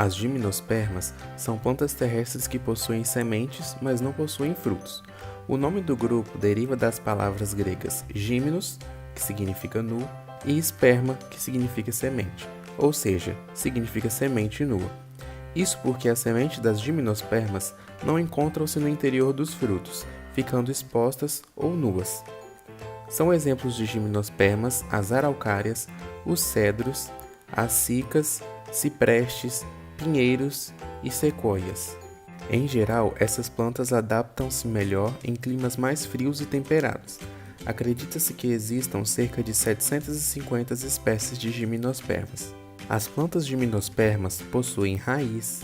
As gimnospermas são plantas terrestres que possuem sementes, mas não possuem frutos. O nome do grupo deriva das palavras gregas gimnos, que significa nu, e esperma, que significa semente, ou seja, significa semente nua. Isso porque as sementes das gimnospermas não encontram-se no interior dos frutos, ficando expostas ou nuas. São exemplos de gimnospermas as araucárias, os cedros, as cicas, ciprestes, pinheiros e sequoias. Em geral, essas plantas adaptam-se melhor em climas mais frios e temperados. Acredita-se que existam cerca de 750 espécies de gimnospermas. As plantas gimnospermas possuem raiz,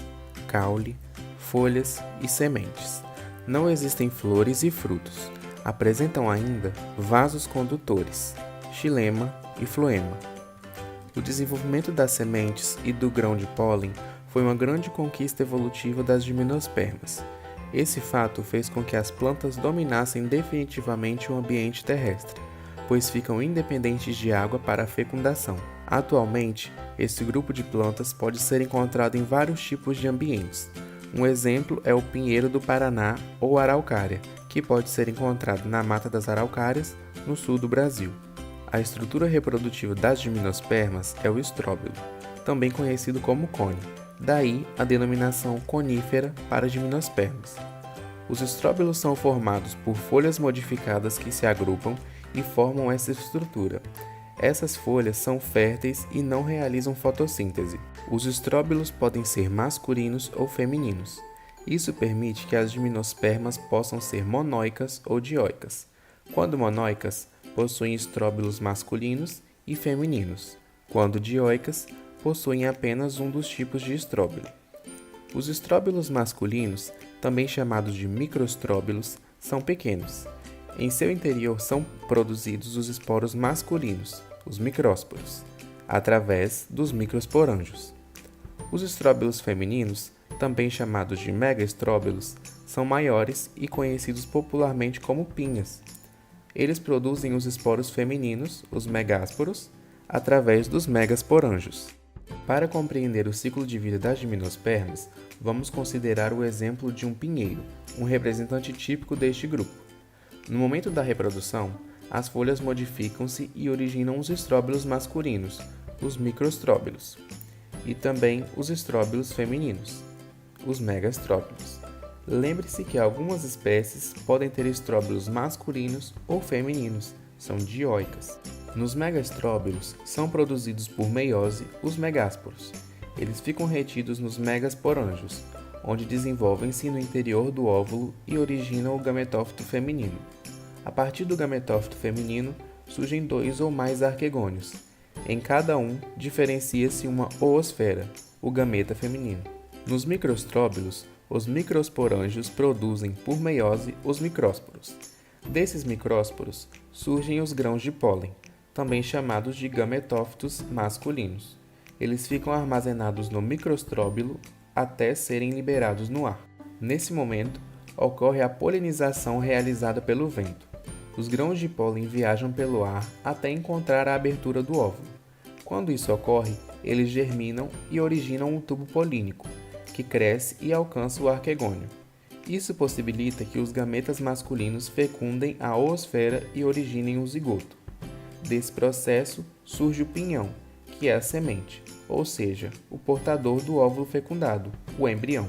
caule, folhas e sementes. Não existem flores e frutos. Apresentam ainda vasos condutores, xilema e floema. O desenvolvimento das sementes e do grão de pólen foi uma grande conquista evolutiva das gimnospermas. Esse fato fez com que as plantas dominassem definitivamente o ambiente terrestre, pois ficam independentes de água para a fecundação. Atualmente, esse grupo de plantas pode ser encontrado em vários tipos de ambientes. Um exemplo é o pinheiro do Paraná ou araucária, que pode ser encontrado na Mata das Araucárias, no sul do Brasil. A estrutura reprodutiva das gimnospermas é o estróbilo, também conhecido como cone, daí a denominação conífera para gimnospermas. Os estróbilos são formados por folhas modificadas que se agrupam e formam essa estrutura. Essas folhas são férteis e não realizam fotossíntese. Os estróbilos podem ser masculinos ou femininos. Isso permite que as gimnospermas possam ser monóicas ou dioicas. Quando monóicas, possuem estróbilos masculinos e femininos. Quando dioicas, possuem apenas um dos tipos de estróbilo. Os estróbilos masculinos, também chamados de microestróbilos, são pequenos. Em seu interior são produzidos os esporos masculinos, os micrósporos, através dos microesporângios. Os estróbilos femininos, também chamados de megaestróbilos, são maiores e conhecidos popularmente como pinhas. Eles produzem os esporos femininos, os megásporos, através dos megasporângios. Para compreender o ciclo de vida das gimnospermas, vamos considerar o exemplo de um pinheiro, um representante típico deste grupo. No momento da reprodução, as folhas modificam-se e originam os estróbilos masculinos, os microestróbilos, e também os estróbilos femininos, os megaestróbilos. Lembre-se que algumas espécies podem ter estróbilos masculinos ou femininos, são dioicas. Nos megaestróbilos são produzidos por meiose os megásporos. Eles ficam retidos nos megasporângios, onde desenvolvem-se no interior do óvulo e originam o gametófito feminino. A partir do gametófito feminino surgem 2 ou mais arquegônios. Em cada um diferencia-se uma oosfera, o gameta feminino. Nos microestróbilos, os microesporângios produzem por meiose os micrósporos. Desses micrósporos surgem os grãos de pólen, também chamados de gametófitos masculinos. Eles ficam armazenados no microestróbilo até serem liberados no ar. Nesse momento, ocorre a polinização realizada pelo vento. Os grãos de pólen viajam pelo ar até encontrar a abertura do óvulo. Quando isso ocorre, eles germinam e originam um tubo polínico, que cresce e alcança o arquegônio. Isso possibilita que os gametas masculinos fecundem a oosfera e originem o zigoto. Desse processo surge o pinhão, que é a semente, ou seja, o portador do óvulo fecundado, o embrião.